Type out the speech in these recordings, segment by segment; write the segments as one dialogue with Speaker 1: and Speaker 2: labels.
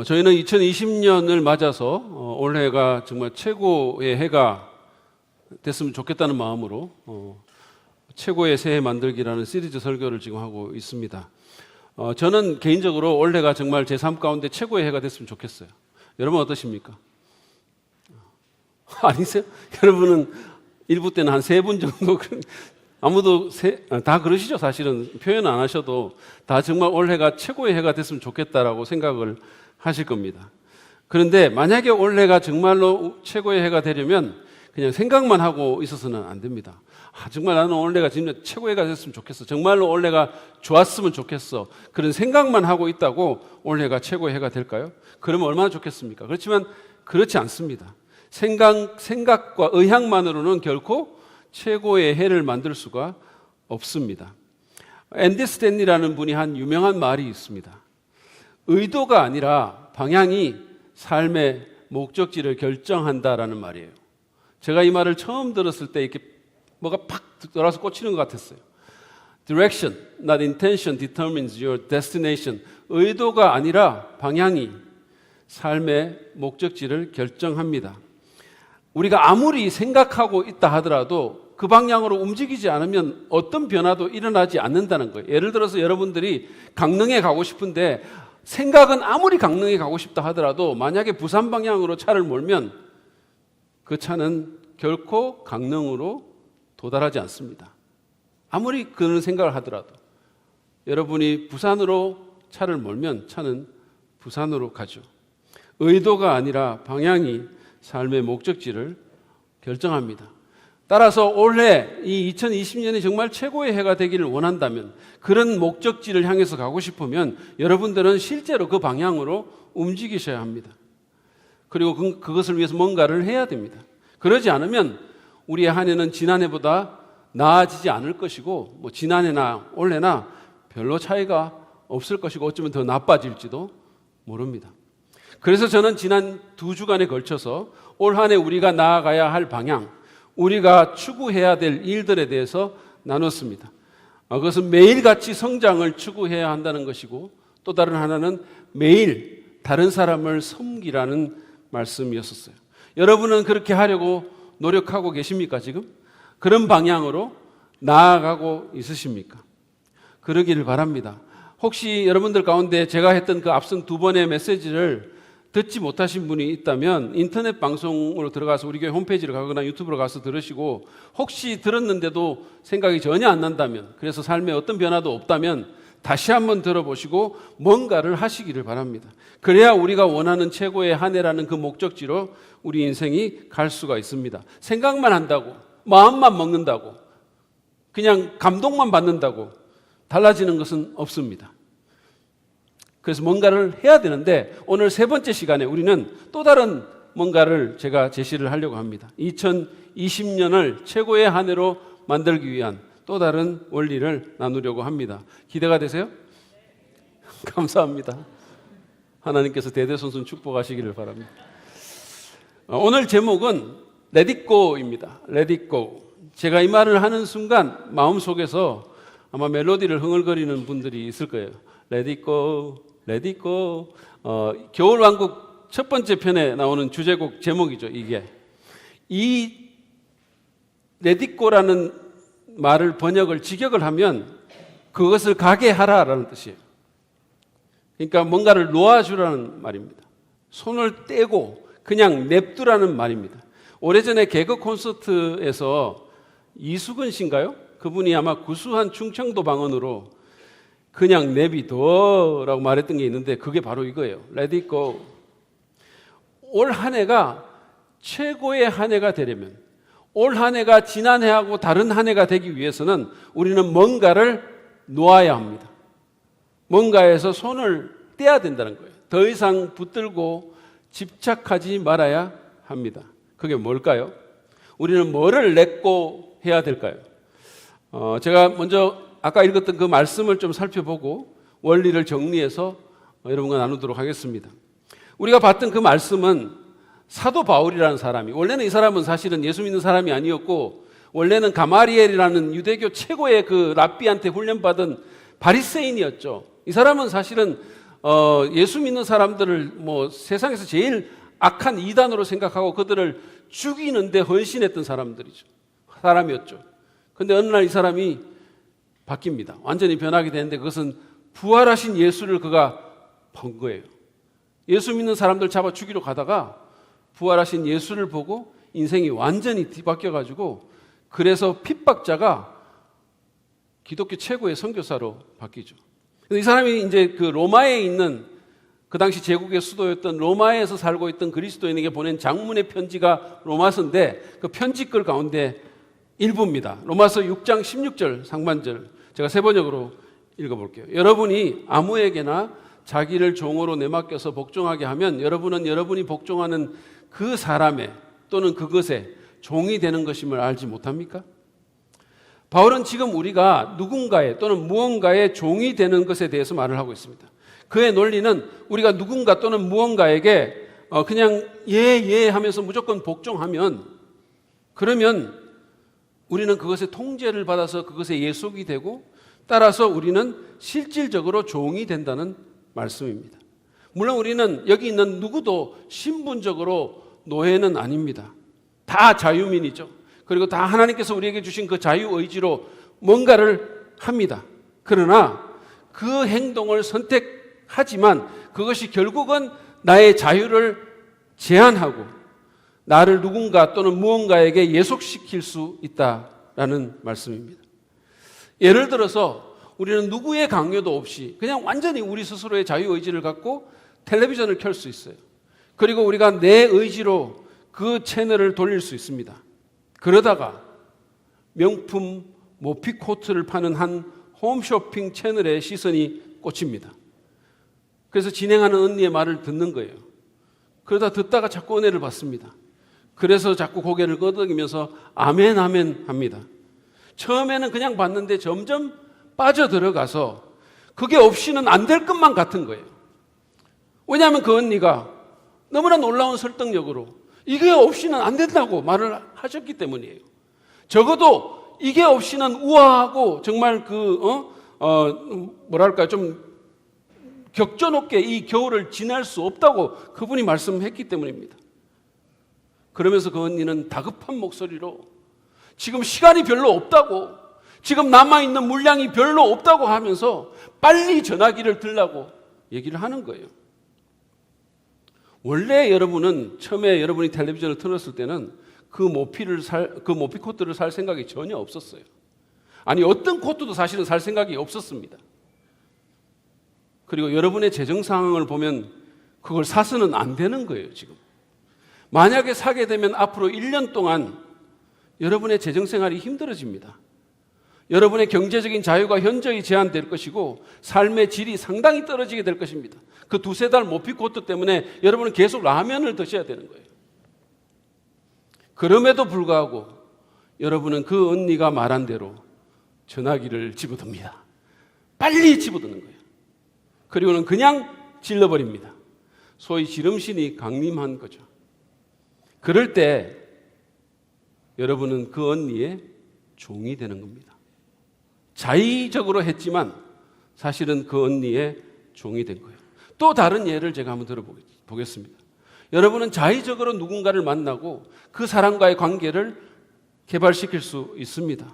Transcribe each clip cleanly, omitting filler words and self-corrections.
Speaker 1: 저희는 2020년을 맞아서 올해가 정말 최고의 해가 됐으면 좋겠다는 마음으로 최고의 새해 만들기라는 시리즈 설교를 지금 하고 있습니다. 저는 개인적으로 올해가 정말 제 삶 가운데 최고의 해가 됐으면 좋겠어요. 여러분 어떠십니까? 아니세요? 여러분은 일부 때는 한 3분 정도 아무도 다 그러시죠. 사실은 표현 안 하셔도 다 정말 올해가 최고의 해가 됐으면 좋겠다라고 생각을 하실 겁니다. 그런데 만약에 올해가 정말로 최고의 해가 되려면 그냥 생각만 하고 있어서는 안 됩니다. 정말 나는 올해가 진짜 최고의 해가 됐으면 좋겠어. 정말로 올해가 좋았으면 좋겠어. 그런 생각만 하고 있다고 올해가 최고의 해가 될까요? 그러면 얼마나 좋겠습니까? 그렇지만 그렇지 않습니다. 생각과 의향만으로는 결코 최고의 해를 만들 수가 없습니다. 앤디 스탠리라는 분이 한 유명한 말이 있습니다. 의도가 아니라 방향이 삶의 목적지를 결정한다라는 말이에요. 제가 이 말을 처음 들었을 때 이렇게 뭐가 팍 돌아서 꽂히는 것 같았어요. Direction, not intention, determines your destination. 의도가 아니라 방향이 삶의 목적지를 결정합니다. 우리가 아무리 생각하고 있다 하더라도 그 방향으로 움직이지 않으면 어떤 변화도 일어나지 않는다는 거예요. 예를 들어서 여러분들이 강릉에 가고 싶은데 생각은 아무리 강릉에 가고 싶다 하더라도 만약에 부산 방향으로 차를 몰면 그 차는 결코 강릉으로 도달하지 않습니다. 아무리 그런 생각을 하더라도 여러분이 부산으로 차를 몰면 차는 부산으로 가죠. 의도가 아니라 방향이 삶의 목적지를 결정합니다. 따라서 올해 이 2020년이 정말 최고의 해가 되기를 원한다면, 그런 목적지를 향해서 가고 싶으면 여러분들은 실제로 그 방향으로 움직이셔야 합니다. 그리고 그것을 위해서 뭔가를 해야 됩니다. 그러지 않으면 우리의 한 해는 지난해보다 나아지지 않을 것이고 지난해나 올해나 별로 차이가 없을 것이고 어쩌면 더 나빠질지도 모릅니다. 그래서 저는 지난 2주간에 걸쳐서 올 한 해 우리가 나아가야 할 방향, 우리가 추구해야 될 일들에 대해서 나눴습니다. 그것은 매일같이 성장을 추구해야 한다는 것이고, 또 다른 하나는 매일 다른 사람을 섬기라는 말씀이었었어요. 여러분은 그렇게 하려고 노력하고 계십니까, 지금? 그런 방향으로 나아가고 있으십니까? 그러기를 바랍니다. 혹시 여러분들 가운데 제가 했던 그 앞선 2번의 메시지를 듣지 못하신 분이 있다면 인터넷 방송으로 들어가서 우리 교회 홈페이지를 가거나 유튜브로 가서 들으시고, 혹시 들었는데도 생각이 전혀 안 난다면, 그래서 삶에 어떤 변화도 없다면 다시 한번 들어보시고 뭔가를 하시기를 바랍니다. 그래야 우리가 원하는 최고의 한 해라는 그 목적지로 우리 인생이 갈 수가 있습니다. 생각만 한다고, 마음만 먹는다고, 그냥 감동만 받는다고 달라지는 것은 없습니다. 그래서 뭔가를 해야 되는데, 오늘 3번째 시간에 우리는 또 다른 뭔가를 제가 제시를 하려고 합니다. 2020년을 최고의 한 해로 만들기 위한 또 다른 원리를 나누려고 합니다. 기대가 되세요? 감사합니다. 하나님께서 대대손손 축복하시기를 바랍니다. 오늘 제목은 Let it go입니다. Let it go. 제가 이 말을 하는 순간 마음속에서 아마 멜로디를 흥얼거리는 분들이 있을 거예요. Let it go, let it go. 겨울왕국 첫 번째 편에 나오는 주제곡 제목이죠, 이게. 이 Let it go라는 말을 직역을 하면 그것을 가게 하라라는 뜻이에요. 그러니까 뭔가를 놓아주라는 말입니다. 손을 떼고 그냥 냅두라는 말입니다. 오래전에 개그 콘서트에서 이수근 씨인가요? 그분이 아마 구수한 충청도 방언으로 그냥 내비둬라고 말했던 게 있는데, 그게 바로 이거예요. Let it go. 올 한 해가 최고의 한 해가 되려면, 올 한 해가 지난 해하고 다른 한 해가 되기 위해서는 우리는 뭔가를 놓아야 합니다. 뭔가에서 손을 떼야 된다는 거예요. 더 이상 붙들고 집착하지 말아야 합니다. 그게 뭘까요? 우리는 뭐를 냈고 해야 될까요? 제가 먼저 아까 읽었던 그 말씀을 좀 살펴보고 원리를 정리해서 여러분과 나누도록 하겠습니다. 우리가 봤던 그 말씀은 사도 바울이라는 사람이, 원래는 이 사람은 사실은 예수 믿는 사람이 아니었고, 원래는 가마리엘이라는 유대교 최고의 그 랍비한테 훈련받은 바리새인이었죠. 이 사람은 사실은 예수 믿는 사람들을 뭐 세상에서 제일 악한 이단으로 생각하고 그들을 죽이는데 헌신했던 사람이었죠. 근데 어느 날 이 사람이 바뀝니다. 완전히 변하게 되는데 그것은 부활하신 예수를 그가 본 거예요. 예수 믿는 사람들 잡아 죽이러 가다가 부활하신 예수를 보고 인생이 완전히 뒤바뀌어가지고 그래서 핍박자가 기독교 최고의 선교사로 바뀌죠. 이 사람이 이제 그 로마에 있는 그 당시 제국의 수도였던 로마에서 살고 있던 그리스도인에게 보낸 장문의 편지가 로마서인데 그 편지글 가운데 일부입니다. 로마서 6장 16절 상반절 제가 세 번역으로 읽어볼게요. 여러분이 아무에게나 자기를 종으로 내맡겨서 복종하게 하면 여러분은 여러분이 복종하는 그 사람의 또는 그것의 종이 되는 것임을 알지 못합니까? 바울은 지금 우리가 누군가의 또는 무언가의 종이 되는 것에 대해서 말을 하고 있습니다. 그의 논리는 우리가 누군가 또는 무언가에게 그냥 예 하면서 무조건 복종하면 그러면 우리는 그것의 통제를 받아서 그것의 예속이 되고 따라서 우리는 실질적으로 종이 된다는 말씀입니다. 물론 우리는 여기 있는 누구도 신분적으로 노예는 아닙니다. 다 자유민이죠. 그리고 다 하나님께서 우리에게 주신 그 자유의지로 뭔가를 합니다. 그러나 그 행동을 선택하지만 그것이 결국은 나의 자유를 제한하고 나를 누군가 또는 무언가에게 예속시킬 수 있다라는 말씀입니다. 예를 들어서 우리는 누구의 강요도 없이 그냥 완전히 우리 스스로의 자유의지를 갖고 텔레비전을 켤 수 있어요. 그리고 우리가 내 의지로 그 채널을 돌릴 수 있습니다. 그러다가 명품 모피코트를 파는 한 홈쇼핑 채널에 시선이 꽂힙니다. 그래서 진행하는 언니의 말을 듣는 거예요. 그러다 듣다가 자꾸 은혜를 받습니다. 그래서 자꾸 고개를 끄덕이면서 아멘 아멘 합니다. 처음에는 그냥 봤는데 점점 빠져들어가서 그게 없이는 안 될 것만 같은 거예요. 왜냐하면 그 언니가 너무나 놀라운 설득력으로 이게 없이는 안 된다고 말을 하셨기 때문이에요. 적어도 이게 없이는 우아하고 정말 뭐랄까요, 좀 격조 높게 이 겨울을 지날 수 없다고 그분이 말씀했기 때문입니다. 그러면서 그 언니는 다급한 목소리로 지금 시간이 별로 없다고, 지금 남아있는 물량이 별로 없다고 하면서 빨리 전화기를 들라고 얘기를 하는 거예요. 원래 여러분은 처음에 여러분이 텔레비전을 틀었을 때는 그 모피 코트를 살 생각이 전혀 없었어요. 아니 어떤 코트도 사실은 살 생각이 없었습니다. 그리고 여러분의 재정 상황을 보면 그걸 사서는 안 되는 거예요. 지금 만약에 사게 되면 앞으로 1년 동안 여러분의 재정 생활이 힘들어집니다. 여러분의 경제적인 자유가 현저히 제한될 것이고 삶의 질이 상당히 떨어지게 될 것입니다. 그 두세 달 모피코트 때문에 여러분은 계속 라면을 드셔야 되는 거예요. 그럼에도 불구하고 여러분은 그 언니가 말한 대로 전화기를 집어듭니다. 빨리 집어드는 거예요. 그리고는 그냥 질러버립니다. 소위 지름신이 강림한 거죠. 그럴 때 여러분은 그 언니의 종이 되는 겁니다. 자의적으로 했지만 사실은 그 언니의 종이 된 거예요. 또 다른 예를 제가 한번 들어보겠습니다. 여러분은 자의적으로 누군가를 만나고 그 사람과의 관계를 개발시킬 수 있습니다.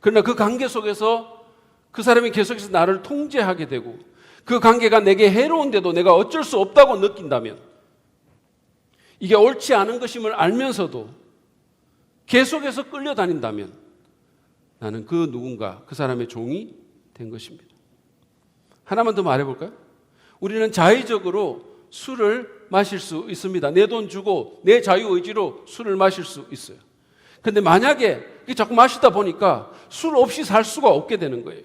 Speaker 1: 그러나 그 관계 속에서 그 사람이 계속해서 나를 통제하게 되고 그 관계가 내게 해로운데도 내가 어쩔 수 없다고 느낀다면, 이게 옳지 않은 것임을 알면서도 계속해서 끌려다닌다면 나는 그 누군가, 그 사람의 종이 된 것입니다. 하나만 더 말해볼까요? 우리는 자의적으로 술을 마실 수 있습니다. 내 돈 주고 내 자유의지로 술을 마실 수 있어요. 그런데 만약에 자꾸 마시다 보니까 술 없이 살 수가 없게 되는 거예요.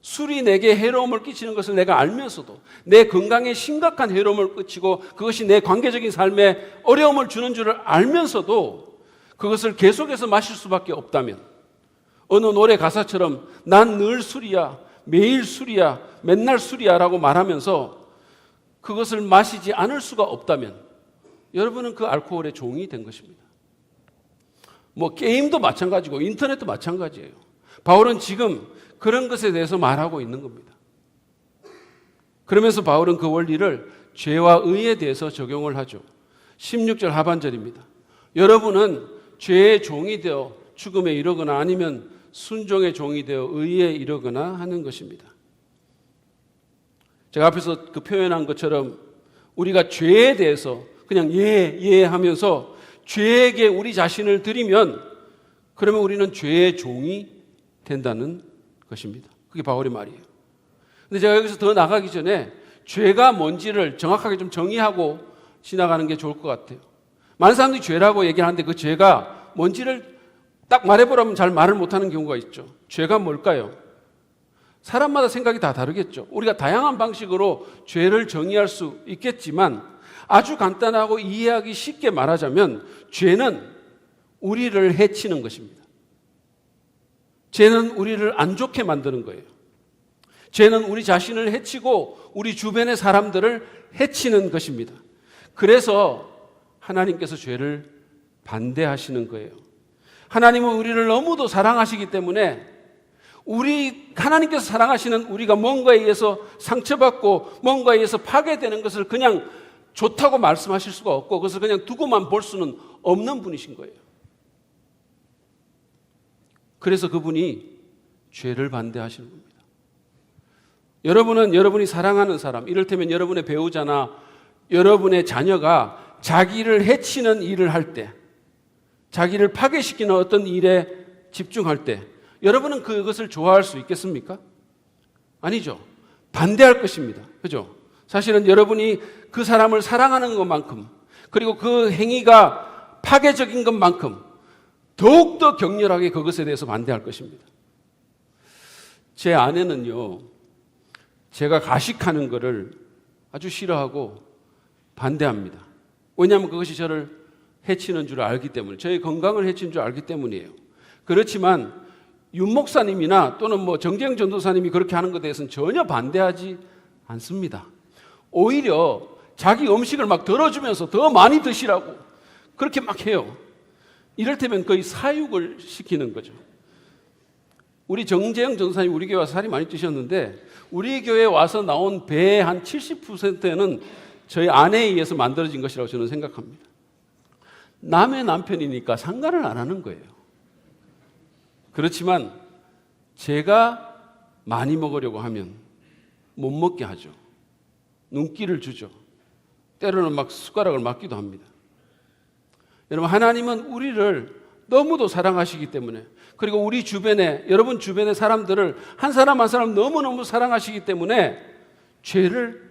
Speaker 1: 술이 내게 해로움을 끼치는 것을 내가 알면서도, 내 건강에 심각한 해로움을 끼치고 그것이 내 관계적인 삶에 어려움을 주는 줄을 알면서도 그것을 계속해서 마실 수밖에 없다면, 어느 노래 가사처럼 난 늘 술이야, 매일 술이야, 맨날 술이야 라고 말하면서 그것을 마시지 않을 수가 없다면 여러분은 그 알코올의 종이 된 것입니다. 뭐 게임도 마찬가지고 인터넷도 마찬가지예요. 바울은 지금 그런 것에 대해서 말하고 있는 겁니다. 그러면서 바울은 그 원리를 죄와 의에 대해서 적용을 하죠. 16절 하반절입니다. 여러분은 죄의 종이 되어 죽음에 이르거나 아니면 순종의 종이 되어 의에 이르거나 하는 것입니다. 제가 앞에서 그 표현한 것처럼 우리가 죄에 대해서 그냥 예 하면서 죄에게 우리 자신을 드리면 그러면 우리는 죄의 종이 된다는 것입니다. 그게 바울의 말이에요. 근데 제가 여기서 더 나가기 전에 죄가 뭔지를 정확하게 좀 정의하고 지나가는 게 좋을 것 같아요. 많은 사람들이 죄라고 얘기하는데 그 죄가 뭔지를 딱 말해보라면 잘 말을 못하는 경우가 있죠. 죄가 뭘까요? 사람마다 생각이 다 다르겠죠. 우리가 다양한 방식으로 죄를 정의할 수 있겠지만 아주 간단하고 이해하기 쉽게 말하자면 죄는 우리를 해치는 것입니다. 죄는 우리를 안 좋게 만드는 거예요. 죄는 우리 자신을 해치고 우리 주변의 사람들을 해치는 것입니다. 그래서 하나님께서 죄를 반대하시는 거예요. 하나님은 우리를 너무도 사랑하시기 때문에 하나님께서 사랑하시는 우리가 뭔가에 의해서 상처받고 뭔가에 의해서 파괴되는 것을 그냥 좋다고 말씀하실 수가 없고 그것을 그냥 두고만 볼 수는 없는 분이신 거예요. 그래서 그분이 죄를 반대하시는 겁니다. 여러분은 여러분이 사랑하는 사람, 이를테면 여러분의 배우자나 여러분의 자녀가 자기를 해치는 일을 할 때, 자기를 파괴시키는 어떤 일에 집중할 때 여러분은 그것을 좋아할 수 있겠습니까? 아니죠. 반대할 것입니다. 그죠? 사실은 여러분이 그 사람을 사랑하는 것만큼 그리고 그 행위가 파괴적인 것만큼 더욱더 격렬하게 그것에 대해서 반대할 것입니다. 제 아내는요, 제가 가식하는 것을 아주 싫어하고 반대합니다. 왜냐하면 그것이 저를 해치는 줄 알기 때문에, 저의 건강을 해치는 줄 알기 때문이에요. 그렇지만 윤 목사님이나 또는 정재영 전도사님이 그렇게 하는 것에 대해서는 전혀 반대하지 않습니다. 오히려 자기 음식을 막 덜어주면서 더 많이 드시라고 그렇게 막 해요. 이를테면 거의 사육을 시키는 거죠. 우리 정재영 전도사님 우리 교회 와서 살이 많이 찌셨는데 우리 교회에 와서 나온 배의 한 70%는 저희 아내에 의해서 만들어진 것이라고 저는 생각합니다. 남의 남편이니까 상관을 안 하는 거예요. 그렇지만 제가 많이 먹으려고 하면 못 먹게 하죠. 눈길을 주죠. 때로는 막 숟가락을 맞기도 합니다. 여러분, 하나님은 우리를 너무도 사랑하시기 때문에, 그리고 우리 주변에, 여러분 주변의 사람들을 한 사람 한 사람 너무너무 사랑하시기 때문에 죄를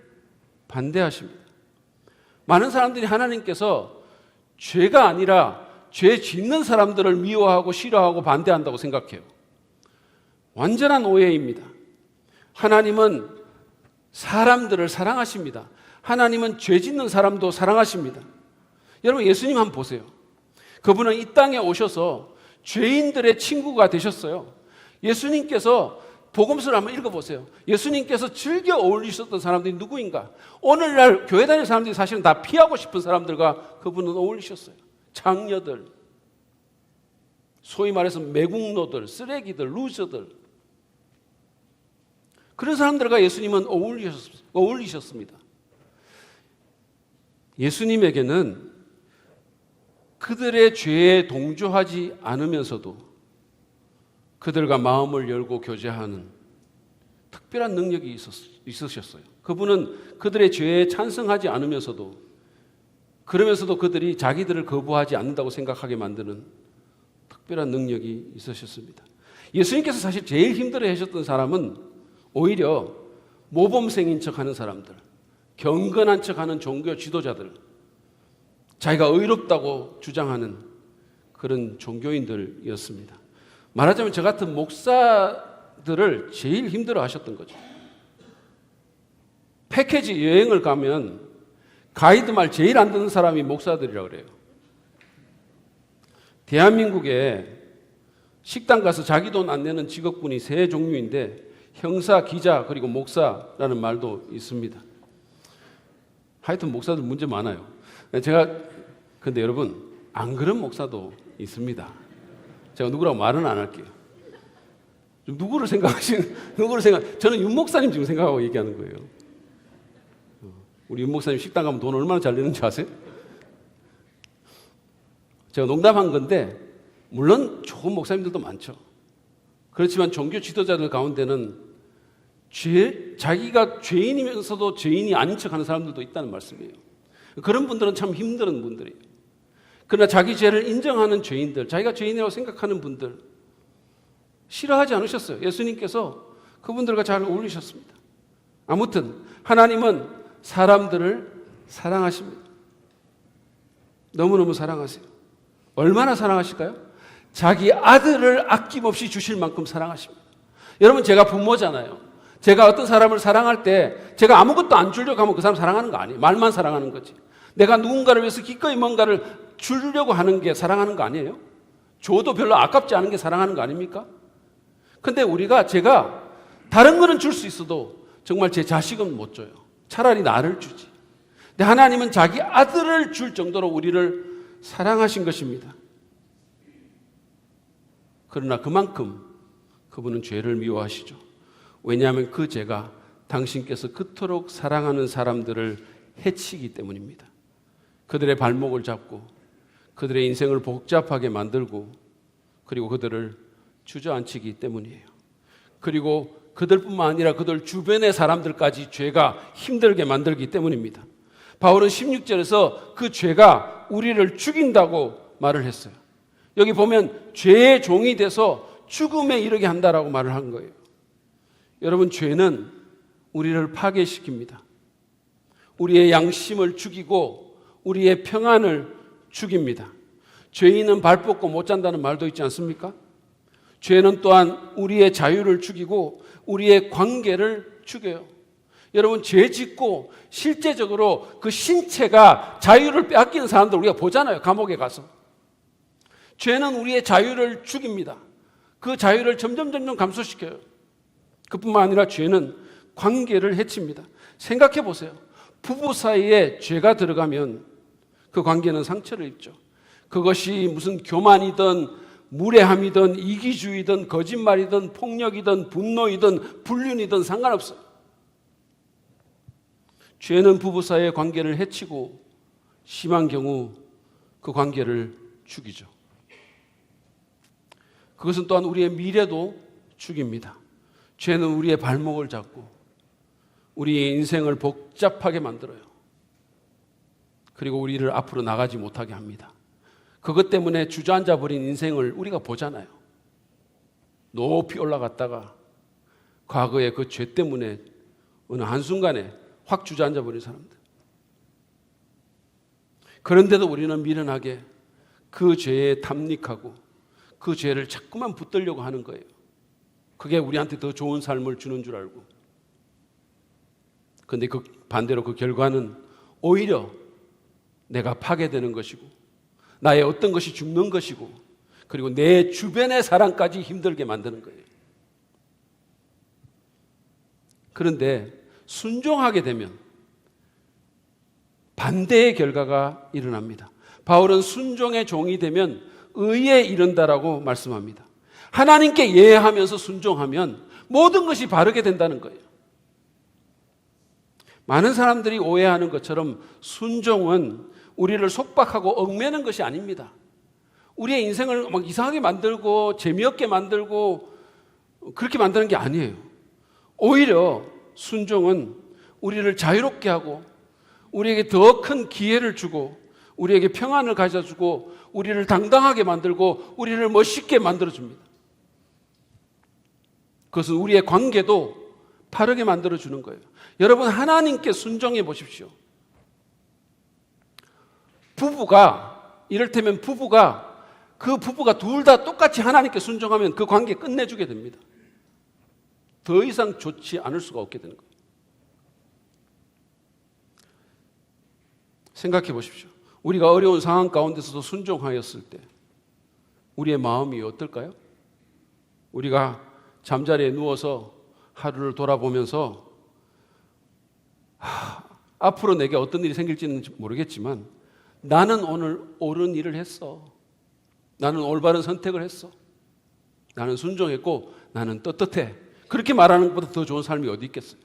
Speaker 1: 반대하십니다. 많은 사람들이 하나님께서 죄가 아니라 죄 짓는 사람들을 미워하고 싫어하고 반대한다고 생각해요. 완전한 오해입니다. 하나님은 사람들을 사랑하십니다. 하나님은 죄 짓는 사람도 사랑하십니다. 여러분, 예수님 한번 보세요. 그분은 이 땅에 오셔서 죄인들의 친구가 되셨어요. 예수님께서 복음서를 한번 읽어보세요. 예수님께서 즐겨 어울리셨던 사람들이 누구인가? 오늘날 교회 다니는 사람들이 사실은 다 피하고 싶은 사람들과 그분은 어울리셨어요. 장녀들, 소위 말해서 매국노들, 쓰레기들, 루저들, 그런 사람들과 예수님은 어울리셨습니다. 예수님에게는 그들의 죄에 동조하지 않으면서도 그들과 마음을 열고 교제하는 특별한 능력이 있으셨어요. 그분은 그들의 죄에 찬성하지 않으면서도, 그러면서도 그들이 자기들을 거부하지 않는다고 생각하게 만드는 특별한 능력이 있으셨습니다. 예수님께서 사실 제일 힘들어 하셨던 사람은 오히려 모범생인 척하는 사람들, 경건한 척하는 종교 지도자들, 자기가 의롭다고 주장하는 그런 종교인들이었습니다. 말하자면 저 같은 목사들을 제일 힘들어 하셨던 거죠. 패키지 여행을 가면 가이드 말 제일 안 듣는 사람이 목사들이라고 그래요. 대한민국에 식당 가서 자기 돈 안 내는 직업군이 세 종류인데 형사, 기자, 그리고 목사라는 말도 있습니다. 하여튼 목사들 문제 많아요. 근데 여러분, 안 그런 목사도 있습니다. 제가 누구라고 말은 안 할게요. 저는 윤 목사님 지금 생각하고 얘기하는 거예요. 우리 윤 목사님 식당 가면 돈 얼마나 잘 내는지 아세요? 제가 농담한 건데 물론 좋은 목사님들도 많죠. 그렇지만 종교 지도자들 가운데는 자기가 죄인이면서도 죄인이 아닌 척하는 사람들도 있다는 말씀이에요. 그런 분들은 참 힘든 분들이에요. 그러나 자기 죄를 인정하는 죄인들, 자기가 죄인이라고 생각하는 분들 싫어하지 않으셨어요. 예수님께서 그분들과 잘 어울리셨습니다. 아무튼 하나님은 사람들을 사랑하십니다. 너무너무 사랑하세요. 얼마나 사랑하실까요? 자기 아들을 아낌없이 주실 만큼 사랑하십니다. 여러분, 제가 부모잖아요. 제가 어떤 사람을 사랑할 때 제가 아무것도 안 주려고 하면 그 사람 사랑하는 거 아니에요. 말만 사랑하는 거지. 내가 누군가를 위해서 기꺼이 뭔가를 주려고 하는 게 사랑하는 거 아니에요? 줘도 별로 아깝지 않은 게 사랑하는 거 아닙니까? 근데 제가 다른 거는 줄 수 있어도 정말 제 자식은 못 줘요. 차라리 나를 주지. 근데 하나님은 자기 아들을 줄 정도로 우리를 사랑하신 것입니다. 그러나 그만큼 그분은 죄를 미워하시죠. 왜냐하면 그 죄가 당신께서 그토록 사랑하는 사람들을 해치기 때문입니다. 그들의 발목을 잡고 그들의 인생을 복잡하게 만들고 그리고 그들을 주저앉히기 때문이에요. 그리고 그들뿐만 아니라 그들 주변의 사람들까지 죄가 힘들게 만들기 때문입니다. 바울은 16절에서 그 죄가 우리를 죽인다고 말을 했어요. 여기 보면 죄의 종이 돼서 죽음에 이르게 한다라고 말을 한 거예요. 여러분, 죄는 우리를 파괴시킵니다. 우리의 양심을 죽이고 우리의 평안을 죽입니다. 죄인은 발 뻗고 못 잔다는 말도 있지 않습니까? 죄는 또한 우리의 자유를 죽이고 우리의 관계를 죽여요. 여러분, 죄 짓고 실제적으로 그 신체가 자유를 빼앗기는 사람들 우리가 보잖아요. 감옥에 가서. 죄는 우리의 자유를 죽입니다. 그 자유를 점점 감소시켜요. 그뿐만 아니라 죄는 관계를 해칩니다. 생각해 보세요. 부부 사이에 죄가 들어가면 그 관계는 상처를 입죠. 그것이 무슨 교만이든 무례함이든 이기주의든 거짓말이든 폭력이든 분노이든 불륜이든 상관없어요. 죄는 부부 사이의 관계를 해치고 심한 경우 그 관계를 죽이죠. 그것은 또한 우리의 미래도 죽입니다. 죄는 우리의 발목을 잡고 우리의 인생을 복잡하게 만들어요. 그리고 우리를 앞으로 나가지 못하게 합니다. 그것 때문에 주저앉아 버린 인생을 우리가 보잖아요. 높이 올라갔다가 과거의 그 죄 때문에 어느 한순간에 확 주저앉아 버린 사람들. 그런데도 우리는 미련하게 그 죄에 탐닉하고 그 죄를 자꾸만 붙들려고 하는 거예요. 그게 우리한테 더 좋은 삶을 주는 줄 알고. 그런데 반대로 그 결과는 오히려 내가 파괴되는 것이고 나의 어떤 것이 죽는 것이고 그리고 내 주변의 사람까지 힘들게 만드는 거예요. 그런데 순종하게 되면 반대의 결과가 일어납니다. 바울은 순종의 종이 되면 의에 이른다라고 말씀합니다. 하나님께 예하면서 순종하면 모든 것이 바르게 된다는 거예요. 많은 사람들이 오해하는 것처럼 순종은 우리를 속박하고 얽매는 것이 아닙니다. 우리의 인생을 막 이상하게 만들고 재미없게 만들고 그렇게 만드는 게 아니에요. 오히려 순종은 우리를 자유롭게 하고 우리에게 더 큰 기회를 주고 우리에게 평안을 가져주고 우리를 당당하게 만들고 우리를 멋있게 만들어줍니다. 그것은 우리의 관계도 바르게 만들어주는 거예요. 여러분, 하나님께 순종해 보십시오. 이를테면 부부가 둘 다 똑같이 하나님께 순종하면 그 관계 끝내주게 됩니다. 더 이상 좋지 않을 수가 없게 되는 거예요. 생각해 보십시오. 우리가 어려운 상황 가운데서도 순종하였을 때 우리의 마음이 어떨까요? 우리가 잠자리에 누워서 하루를 돌아보면서 앞으로 내게 어떤 일이 생길지는 모르겠지만 나는 오늘 옳은 일을 했어. 나는 올바른 선택을 했어. 나는 순종했고 나는 떳떳해. 그렇게 말하는 것보다 더 좋은 삶이 어디 있겠어요?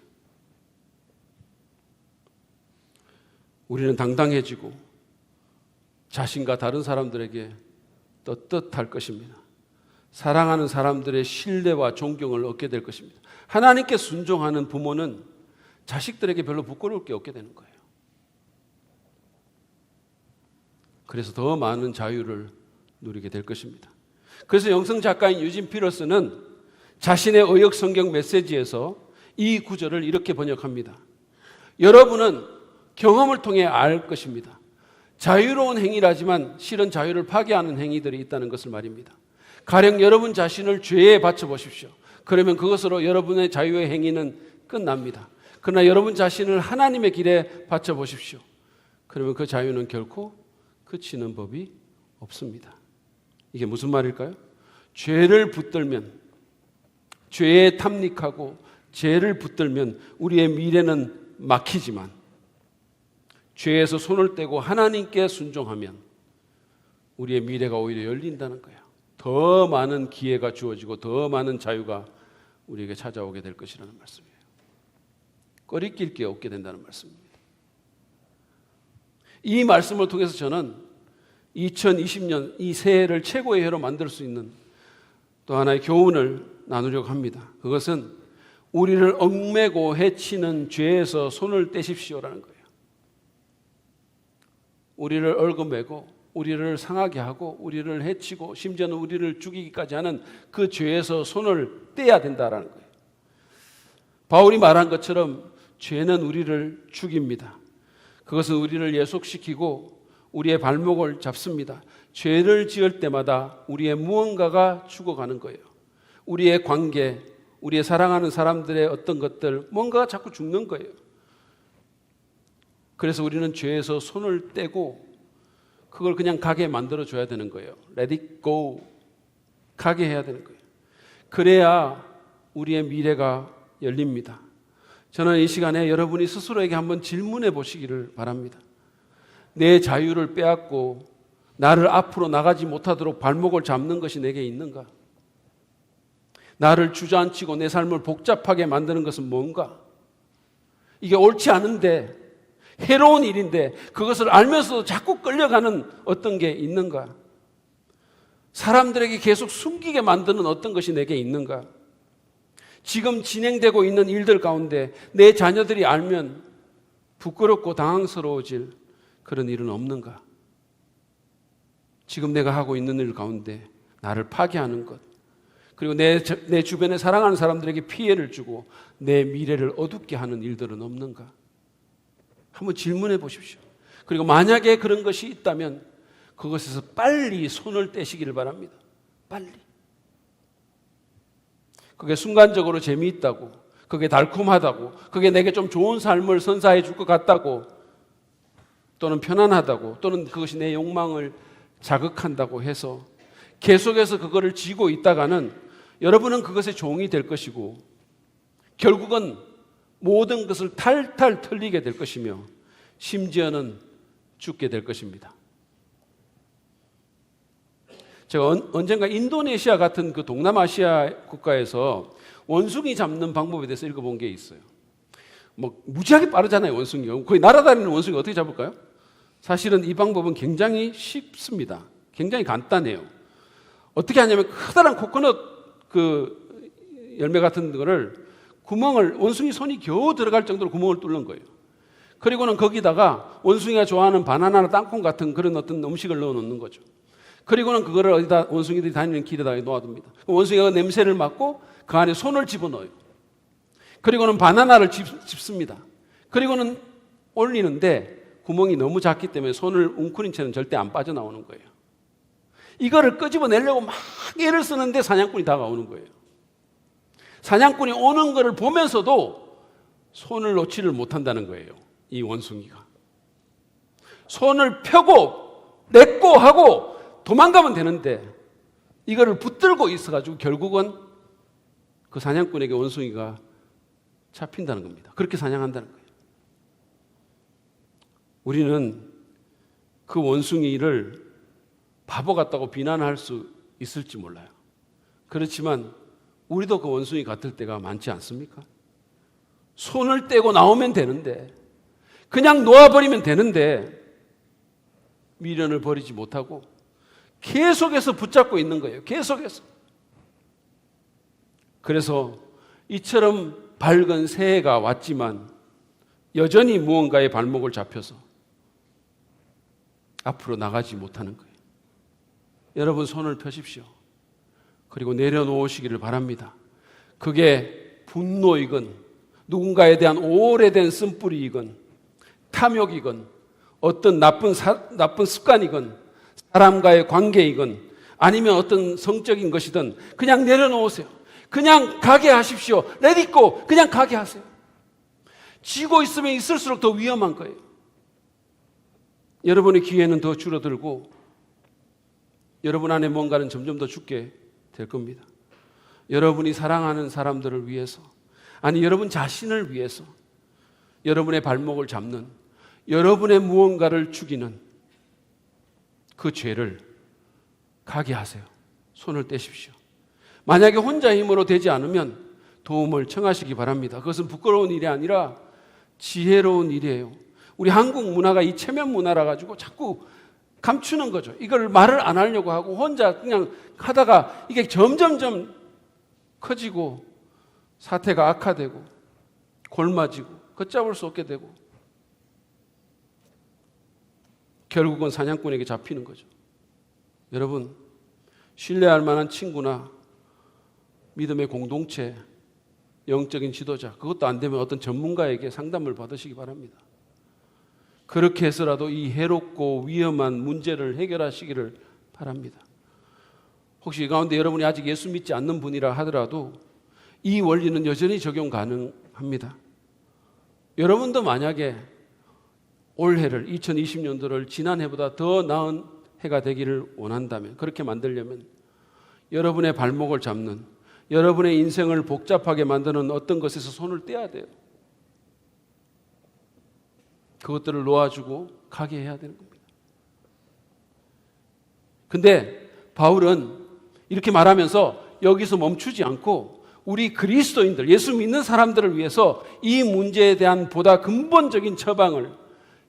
Speaker 1: 우리는 당당해지고 자신과 다른 사람들에게 떳떳할 것입니다. 사랑하는 사람들의 신뢰와 존경을 얻게 될 것입니다. 하나님께 순종하는 부모는 자식들에게 별로 부끄러울 게 없게 되는 거예요. 그래서 더 많은 자유를 누리게 될 것입니다. 그래서 영성 작가인 유진 피러스는 자신의 의역 성경 메시지에서 이 구절을 이렇게 번역합니다. 여러분은 경험을 통해 알 것입니다. 자유로운 행위라지만 실은 자유를 파괴하는 행위들이 있다는 것을 말입니다. 가령 여러분 자신을 죄에 바쳐 보십시오. 그러면 그것으로 여러분의 자유의 행위는 끝납니다. 그러나 여러분 자신을 하나님의 길에 바쳐 보십시오. 그러면 그 자유는 결코 그치는 법이 없습니다. 이게 무슨 말일까요? 죄를 붙들면, 죄에 탐닉하고 죄를 붙들면 우리의 미래는 막히지만 죄에서 손을 떼고 하나님께 순종하면 우리의 미래가 오히려 열린다는 거예요. 더 많은 기회가 주어지고 더 많은 자유가 우리에게 찾아오게 될 것이라는 말씀이에요. 꺼리낄 게 없게 된다는 말씀입니다. 이 말씀을 통해서 저는 2020년 이 새해를 최고의 해로 만들 수 있는 또 하나의 교훈을 나누려고 합니다. 그것은 우리를 얽매고 해치는 죄에서 손을 떼십시오라는 거예요. 우리를 얽어매고 우리를 상하게 하고 우리를 해치고 심지어는 우리를 죽이기까지 하는 그 죄에서 손을 떼야 된다라는 거예요. 바울이 말한 것처럼 죄는 우리를 죽입니다. 그것은 우리를 예속시키고 우리의 발목을 잡습니다. 죄를 지을 때마다 우리의 무언가가 죽어가는 거예요. 우리의 관계, 우리의 사랑하는 사람들의 어떤 것들, 뭔가가 자꾸 죽는 거예요. 그래서 우리는 죄에서 손을 떼고 그걸 그냥 가게 만들어줘야 되는 거예요. Let it go. 가게 해야 되는 거예요. 그래야 우리의 미래가 열립니다. 저는 이 시간에 여러분이 스스로에게 한번 질문해 보시기를 바랍니다. 내 자유를 빼앗고 나를 앞으로 나가지 못하도록 발목을 잡는 것이 내게 있는가? 나를 주저앉히고 내 삶을 복잡하게 만드는 것은 뭔가? 이게 옳지 않은데, 해로운 일인데 그것을 알면서도 자꾸 끌려가는 어떤 게 있는가? 사람들에게 계속 숨기게 만드는 어떤 것이 내게 있는가? 지금 진행되고 있는 일들 가운데 내 자녀들이 알면 부끄럽고 당황스러워질 그런 일은 없는가? 지금 내가 하고 있는 일 가운데 나를 파괴하는 것, 그리고 내 주변에 사랑하는 사람들에게 피해를 주고 내 미래를 어둡게 하는 일들은 없는가? 한번 질문해 보십시오. 그리고 만약에 그런 것이 있다면 그것에서 빨리 손을 떼시기를 바랍니다. 빨리. 그게 순간적으로 재미있다고, 그게 달콤하다고, 그게 내게 좀 좋은 삶을 선사해 줄 것 같다고, 또는 편안하다고, 또는 그것이 내 욕망을 자극한다고 해서 계속해서 그거를 쥐고 있다가는 여러분은 그것의 종이 될 것이고 결국은 모든 것을 탈탈 털리게 될 것이며 심지어는 죽게 될 것입니다. 제가 언젠가 인도네시아 같은 그 동남아시아 국가에서 원숭이 잡는 방법에 대해서 읽어본 게 있어요. 뭐 무지하게 빠르잖아요, 원숭이가. 거의 날아다니는 원숭이 어떻게 잡을까요? 사실은 이 방법은 굉장히 쉽습니다. 굉장히 간단해요. 어떻게 하냐면 커다란 코코넛 그 열매 같은 거를 구멍을, 원숭이 손이 겨우 들어갈 정도로 구멍을 뚫는 거예요. 그리고는 거기다가 원숭이가 좋아하는 바나나나 땅콩 같은 그런 어떤 음식을 넣어 놓는 거죠. 그리고는 그거를 어디다 원숭이들이 다니는 길에다가 놓아둡니다. 냄새가 냄새를 맡고 그 안에 손을 집어넣어요. 그리고는 바나나를 집습니다. 그리고는 올리는데 구멍이 너무 작기 때문에 손을 웅크린 채는 절대 안 빠져나오는 거예요. 이거를 끄집어내려고 막 애를 쓰는데 사냥꾼이 다가오는 거예요. 사냥꾼이 오는 것을 보면서도 손을 놓지를 못한다는 거예요. 이 원숭이가. 손을 펴고 냈고 하고 도망가면 되는데 이거를 붙들고 있어가지고 결국은 그 사냥꾼에게 원숭이가 잡힌다는 겁니다. 그렇게 사냥한다는 거예요. 우리는 그 원숭이를 바보 같다고 비난할 수 있을지 몰라요. 그렇지만 우리도 그 원숭이 같을 때가 많지 않습니까? 손을 떼고 나오면 되는데 그냥 놓아버리면 되는데 미련을 버리지 못하고 계속해서 붙잡고 있는 거예요. 계속해서. 그래서 이처럼 밝은 새해가 왔지만 여전히 무언가의 발목을 잡혀서 앞으로 나가지 못하는 거예요. 여러분 손을 펴십시오. 그리고 내려놓으시기를 바랍니다. 그게 분노이건 누군가에 대한 오래된 쓴뿌리이건 탐욕이건 어떤 나쁜 습관이건 사람과의 관계이건 아니면 어떤 성적인 것이든 그냥 내려놓으세요. 그냥 가게 하십시오. Let it go. 그냥 가게 하세요. 쥐고 있으면 있을수록 더 위험한 거예요. 여러분의 기회는 더 줄어들고 여러분 안에 뭔가는 점점 더 죽게 될 겁니다. 여러분이 사랑하는 사람들을 위해서, 아니 여러분 자신을 위해서 여러분의 발목을 잡는, 여러분의 무언가를 죽이는 그 죄를 가게 하세요. 손을 떼십시오. 만약에 혼자 힘으로 되지 않으면 도움을 청하시기 바랍니다. 그것은 부끄러운 일이 아니라 지혜로운 일이에요. 우리 한국 문화가 이 체면 문화라 가지고 자꾸 감추는 거죠. 이걸 말을 안 하려고 하고 혼자 그냥 하다가 이게 점점점 커지고 사태가 악화되고 골마지고 걷잡을 수 없게 되고 결국은 사냥꾼에게 잡히는 거죠. 여러분, 신뢰할 만한 친구나 믿음의 공동체, 영적인 지도자, 그것도 안 되면 어떤 전문가에게 상담을 받으시기 바랍니다. 그렇게 해서라도 이 해롭고 위험한 문제를 해결하시기를 바랍니다. 혹시 이 가운데 여러분이 아직 예수 믿지 않는 분이라 하더라도 이 원리는 여전히 적용 가능합니다. 여러분도 만약에 올해를 2020년도를 지난해보다 더 나은 해가 되기를 원한다면, 그렇게 만들려면 여러분의 발목을 잡는, 여러분의 인생을 복잡하게 만드는 어떤 것에서 손을 떼야 돼요. 그것들을 놓아주고 가게 해야 되는 겁니다. 근데 바울은 이렇게 말하면서 여기서 멈추지 않고 우리 그리스도인들, 예수 믿는 사람들을 위해서 이 문제에 대한 보다 근본적인 처방을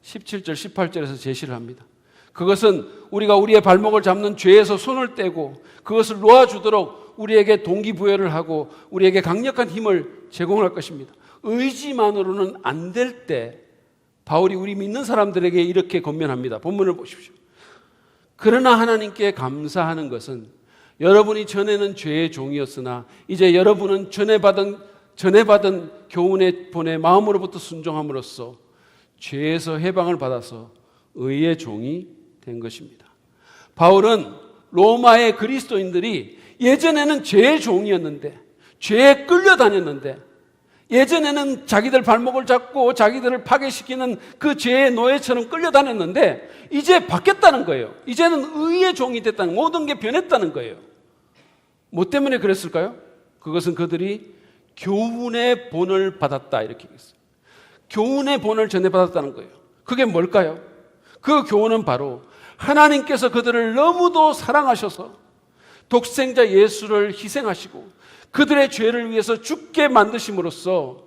Speaker 1: 17절, 18절에서 제시를 합니다. 그것은 우리가 우리의 발목을 잡는 죄에서 손을 떼고 그것을 놓아주도록 우리에게 동기부여를 하고 우리에게 강력한 힘을 제공할 것입니다. 의지만으로는 안 될 때 바울이 우리 믿는 사람들에게 이렇게 권면합니다. 본문을 보십시오. 그러나 하나님께 감사하는 것은 여러분이 전에는 죄의 종이었으나 이제 여러분은 전해받은 교훈의 본의 마음으로부터 순종함으로써 죄에서 해방을 받아서 의의 종이 된 것입니다. 바울은 로마의 그리스도인들이 예전에는 죄의 종이었는데, 죄에 끌려다녔는데, 예전에는 자기들 발목을 잡고 자기들을 파괴시키는 그 죄의 노예처럼 끌려다녔는데 이제 바뀌었다는 거예요. 이제는 의의 종이 됐다는, 모든 게 변했다는 거예요. 뭐 때문에 그랬을까요? 그것은 그들이 교훈의 본을 받았다, 이렇게 얘기했어요. 교훈의 본을 전해받았다는 거예요. 그게 뭘까요? 그 교훈은 바로 하나님께서 그들을 너무도 사랑하셔서 독생자 예수를 희생하시고 그들의 죄를 위해서 죽게 만드심으로써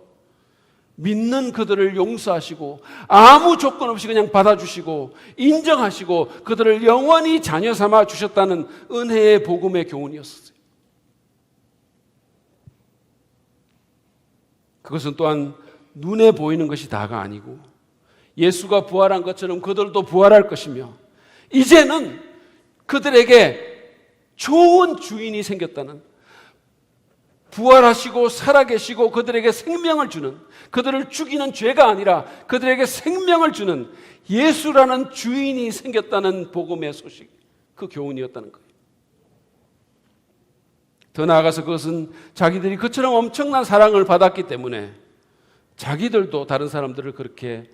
Speaker 1: 믿는 그들을 용서하시고 아무 조건 없이 그냥 받아주시고 인정하시고 그들을 영원히 자녀 삼아 주셨다는 은혜의 복음의 교훈이었어요. 그것은 또한 눈에 보이는 것이 다가 아니고 예수가 부활한 것처럼 그들도 부활할 것이며 이제는 그들에게 좋은 주인이 생겼다는, 부활하시고 살아계시고 그들에게 생명을 주는, 그들을 죽이는 죄가 아니라 그들에게 생명을 주는 예수라는 주인이 생겼다는 복음의 소식, 그 교훈이었다는 거예요. 더 나아가서 그것은 자기들이 그처럼 엄청난 사랑을 받았기 때문에 자기들도 다른 사람들을 그렇게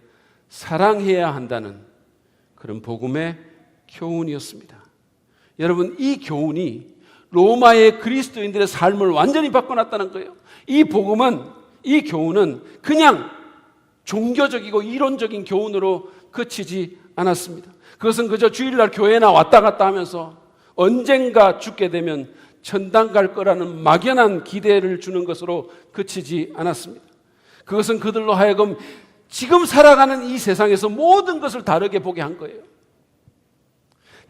Speaker 1: 사랑해야 한다는 그런 복음의 교훈이었습니다. 여러분, 이 교훈이 로마의 그리스도인들의 삶을 완전히 바꿔놨다는 거예요. 이 복음은, 이 교훈은 그냥 종교적이고 이론적인 교훈으로 그치지 않았습니다. 그것은 그저 주일날 교회나 왔다 갔다 하면서 언젠가 죽게 되면 천당 갈 거라는 막연한 기대를 주는 것으로 그치지 않았습니다. 그것은 그들로 하여금 지금 살아가는 이 세상에서 모든 것을 다르게 보게 한 거예요.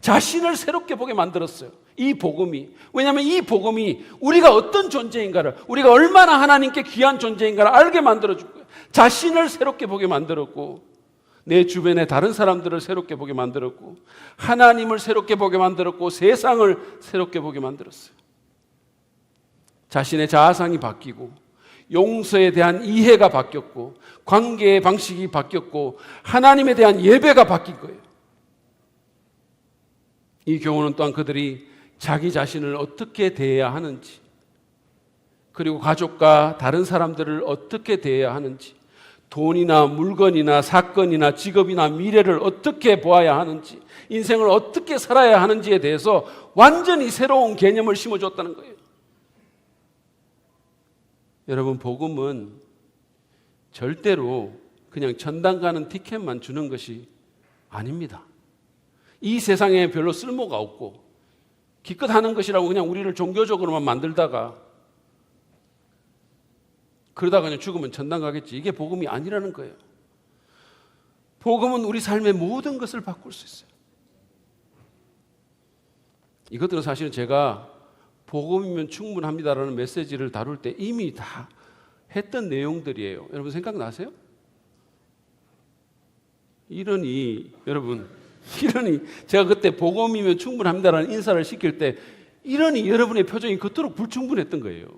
Speaker 1: 자신을 새롭게 보게 만들었어요. 이 복음이. 왜냐하면 이 복음이 우리가 어떤 존재인가를, 우리가 얼마나 하나님께 귀한 존재인가를 알게 만들어줄 거예요. 자신을 새롭게 보게 만들었고, 내 주변의 다른 사람들을 새롭게 보게 만들었고, 하나님을 새롭게 보게 만들었고, 세상을 새롭게 보게 만들었어요. 자신의 자아상이 바뀌고, 용서에 대한 이해가 바뀌었고, 관계의 방식이 바뀌었고, 하나님에 대한 예배가 바뀐 거예요. 이 교훈은 또한 그들이 자기 자신을 어떻게 대해야 하는지, 그리고 가족과 다른 사람들을 어떻게 대해야 하는지, 돈이나 물건이나 사건이나 직업이나 미래를 어떻게 보아야 하는지, 인생을 어떻게 살아야 하는지에 대해서 완전히 새로운 개념을 심어줬다는 거예요. 여러분, 복음은 절대로 그냥 천당 가는 티켓만 주는 것이 아닙니다. 이 세상에 별로 쓸모가 없고 기껏 하는 것이라고 그냥 우리를 종교적으로만 만들다가 그러다가 그냥 죽으면 천당 가겠지. 이게 복음이 아니라는 거예요. 복음은 우리 삶의 모든 것을 바꿀 수 있어요. 이것들은 사실은 제가 복음이면 충분합니다라는 메시지를 다룰 때 이미 다 했던 내용들이에요. 여러분 생각나세요? 여러분 제가 그때 복음이면 충분합니다라는 인사를 시킬 때 여러분의 표정이 그토록 불충분했던 거예요.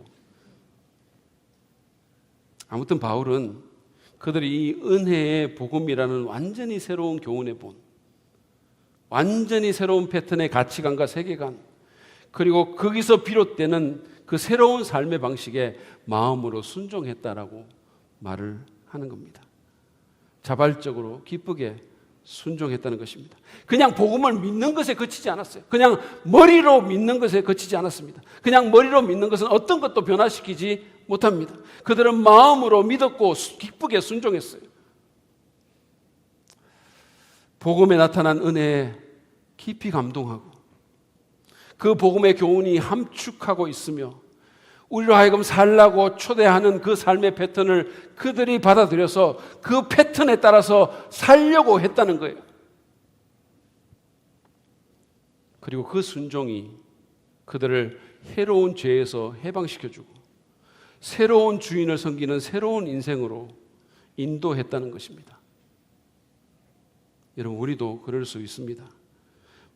Speaker 1: 아무튼 바울은 그들이 이 은혜의 복음이라는 완전히 새로운 교훈에 본, 완전히 새로운 패턴의 가치관과 세계관, 그리고 거기서 비롯되는 그 새로운 삶의 방식에 마음으로 순종했다라고 말을 하는 겁니다. 자발적으로 기쁘게 순종했다는 것입니다. 그냥 복음을 믿는 것에 그치지 않았어요. 그냥 머리로 믿는 것에 그치지 않았습니다. 그냥 머리로 믿는 것은 어떤 것도 변화시키지 못합니다. 그들은 마음으로 믿었고 기쁘게 순종했어요. 복음에 나타난 은혜에 깊이 감동하고 그 복음의 교훈이 함축하고 있으며 우리로 하여금 살라고 초대하는 그 삶의 패턴을 그들이 받아들여서 그 패턴에 따라서 살려고 했다는 거예요. 그리고 그 순종이 그들을 해로운 죄에서 해방시켜주고 새로운 주인을 섬기는 새로운 인생으로 인도했다는 것입니다. 여러분, 우리도 그럴 수 있습니다.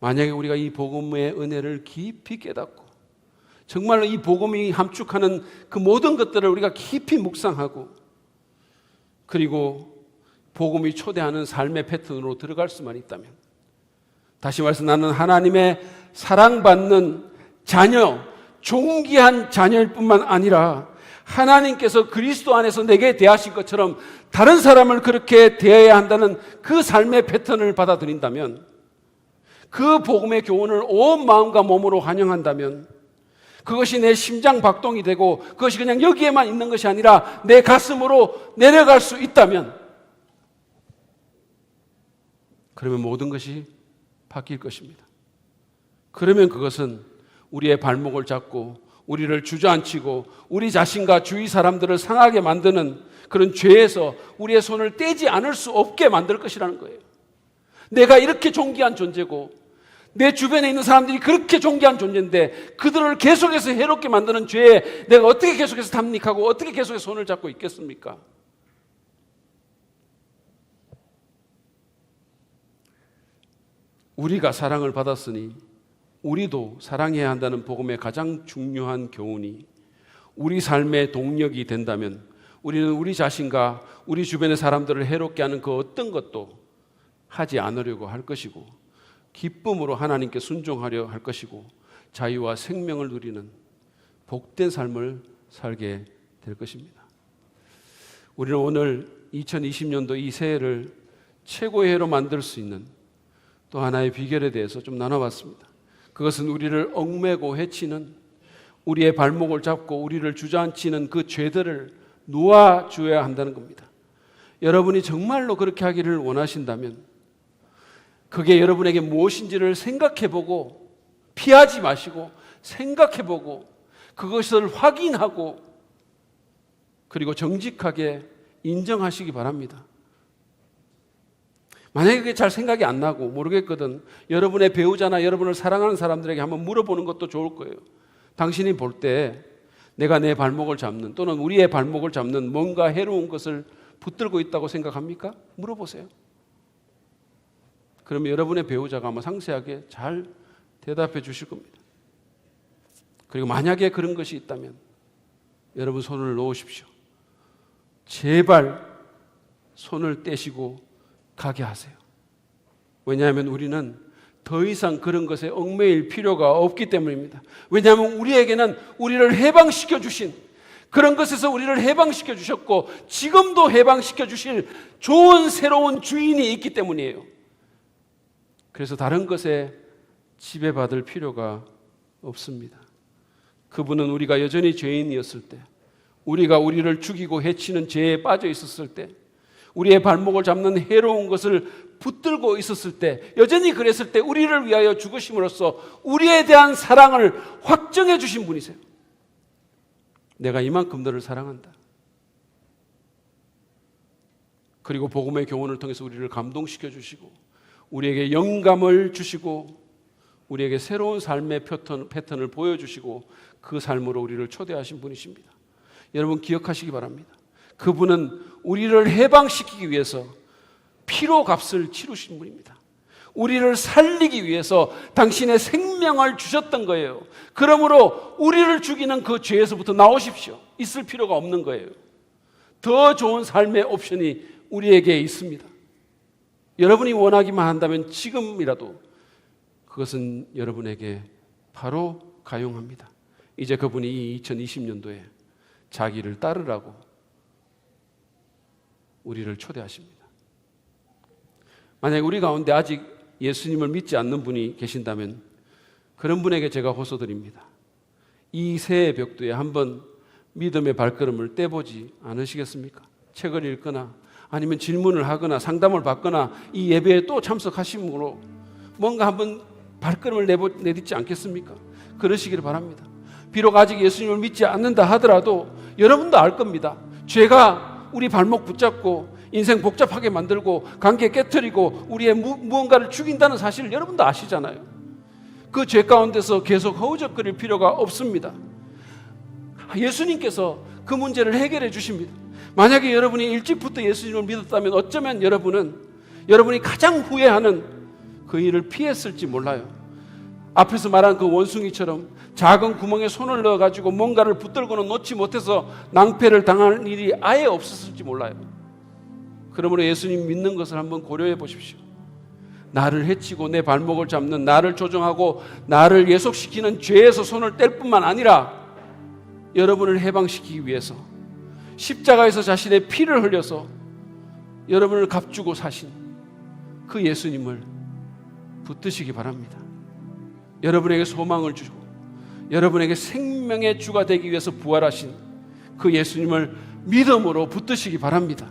Speaker 1: 만약에 우리가 이 복음의 은혜를 깊이 깨닫고 정말로 이 복음이 함축하는 그 모든 것들을 우리가 깊이 묵상하고 그리고 복음이 초대하는 삶의 패턴으로 들어갈 수만 있다면, 다시 말해서 나는 하나님의 사랑받는 자녀, 존귀한 자녀일 뿐만 아니라 하나님께서 그리스도 안에서 내게 대하신 것처럼 다른 사람을 그렇게 대해야 한다는 그 삶의 패턴을 받아들인다면, 그 복음의 교훈을 온 마음과 몸으로 환영한다면, 그것이 내 심장 박동이 되고 그것이 그냥 여기에만 있는 것이 아니라 내 가슴으로 내려갈 수 있다면, 그러면 모든 것이 바뀔 것입니다. 그러면 그것은 우리의 발목을 잡고 우리를 주저앉히고 우리 자신과 주위 사람들을 상하게 만드는 그런 죄에서 우리의 손을 떼지 않을 수 없게 만들 것이라는 거예요. 내가 이렇게 존귀한 존재고 내 주변에 있는 사람들이 그렇게 존귀한 존재인데 그들을 계속해서 해롭게 만드는 죄에 내가 어떻게 계속해서 탐닉하고 어떻게 계속해서 손을 잡고 있겠습니까? 우리가 사랑을 받았으니 우리도 사랑해야 한다는 복음의 가장 중요한 교훈이 우리 삶의 동력이 된다면 우리는 우리 자신과 우리 주변의 사람들을 해롭게 하는 그 어떤 것도 하지 않으려고 할 것이고 기쁨으로 하나님께 순종하려 할 것이고 자유와 생명을 누리는 복된 삶을 살게 될 것입니다. 우리는 오늘 2020년도 이 새해를 최고의 해로 만들 수 있는 또 하나의 비결에 대해서 좀 나눠봤습니다. 그것은 우리를 얽매고 해치는, 우리의 발목을 잡고 우리를 주저앉히는 그 죄들을 놓아줘야 한다는 겁니다. 여러분이 정말로 그렇게 하기를 원하신다면 그게 여러분에게 무엇인지를 생각해보고 피하지 마시고 생각해보고 그것을 확인하고 그리고 정직하게 인정하시기 바랍니다. 만약에 그게 잘 생각이 안 나고 모르겠거든, 여러분의 배우자나 여러분을 사랑하는 사람들에게 한번 물어보는 것도 좋을 거예요. 당신이 볼 때 내가 내 발목을 잡는, 또는 우리의 발목을 잡는 뭔가 해로운 것을 붙들고 있다고 생각합니까? 물어보세요. 그러면 여러분의 배우자가 아마 상세하게 잘 대답해 주실 겁니다. 그리고 만약에 그런 것이 있다면 여러분 손을 놓으십시오. 제발 손을 떼시고 가게 하세요. 왜냐하면 우리는 더 이상 그런 것에 얽매일 필요가 없기 때문입니다. 왜냐하면 우리에게는 우리를 해방시켜 주신, 그런 것에서 우리를 해방시켜 주셨고 지금도 해방시켜 주실 좋은 새로운 주인이 있기 때문이에요. 그래서 다른 것에 지배받을 필요가 없습니다. 그분은 우리가 여전히 죄인이었을 때, 우리가 우리를 죽이고 해치는 죄에 빠져 있었을 때, 우리의 발목을 잡는 해로운 것을 붙들고 있었을 때, 여전히 그랬을 때 우리를 위하여 죽으심으로써 우리에 대한 사랑을 확정해 주신 분이세요. 내가 이만큼 너를 사랑한다. 그리고 복음의 교훈을 통해서 우리를 감동시켜 주시고 우리에게 영감을 주시고 우리에게 새로운 삶의 패턴을 보여주시고 그 삶으로 우리를 초대하신 분이십니다. 여러분 기억하시기 바랍니다. 그분은 우리를 해방시키기 위해서 피로 값을 치르신 분입니다. 우리를 살리기 위해서 당신의 생명을 주셨던 거예요. 그러므로 우리를 죽이는 그 죄에서부터 나오십시오. 있을 필요가 없는 거예요. 더 좋은 삶의 옵션이 우리에게 있습니다. 여러분이 원하기만 한다면 지금이라도 그것은 여러분에게 바로 가용합니다. 이제 그분이 이 2020년도에 자기를 따르라고 우리를 초대하십니다. 만약에 우리 가운데 아직 예수님을 믿지 않는 분이 계신다면 그런 분에게 제가 호소드립니다. 이 새해 벽두에 한번 믿음의 발걸음을 떼보지 않으시겠습니까? 책을 읽거나 아니면 질문을 하거나 상담을 받거나 이 예배에 또 참석하심으로 뭔가 한번 발걸음을 내딛지 않겠습니까? 그러시기를 바랍니다. 비록 아직 예수님을 믿지 않는다 하더라도 여러분도 알 겁니다. 죄가 우리 발목 붙잡고 인생 복잡하게 만들고 관계 깨트리고 우리의 무언가를 죽인다는 사실을 여러분도 아시잖아요. 그 죄 가운데서 계속 허우적거릴 필요가 없습니다. 예수님께서 그 문제를 해결해 주십니다. 만약에 여러분이 일찍부터 예수님을 믿었다면 어쩌면 여러분이 가장 후회하는 그 일을 피했을지 몰라요. 앞에서 말한 그 원숭이처럼 작은 구멍에 손을 넣어가지고 뭔가를 붙들고는 놓지 못해서 낭패를 당할 일이 아예 없었을지 몰라요. 그러므로 예수님 믿는 것을 한번 고려해 보십시오. 나를 해치고 내 발목을 잡는, 나를 조종하고 나를 예속시키는 죄에서 손을 뗄 뿐만 아니라 여러분을 해방시키기 위해서 십자가에서 자신의 피를 흘려서 여러분을 값주고 사신 그 예수님을 붙드시기 바랍니다. 여러분에게 소망을 주고 여러분에게 생명의 주가 되기 위해서 부활하신 그 예수님을 믿음으로 붙드시기 바랍니다.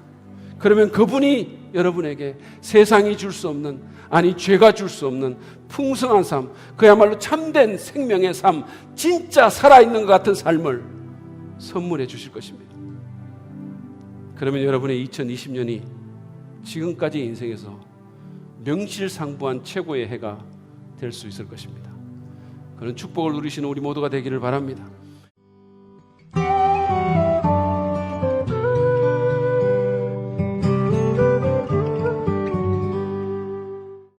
Speaker 1: 그러면 그분이 여러분에게 세상이 줄 수 없는, 아니 죄가 줄 수 없는 풍성한 삶, 그야말로 참된 생명의 삶, 진짜 살아있는 것 같은 삶을 선물해 주실 것입니다. 그러면 여러분의 2020년이 지금까지 인생에서 명실상부한 최고의 해가 될 수 있을 것입니다. 그런 축복을 누리시는 우리 모두가 되기를 바랍니다.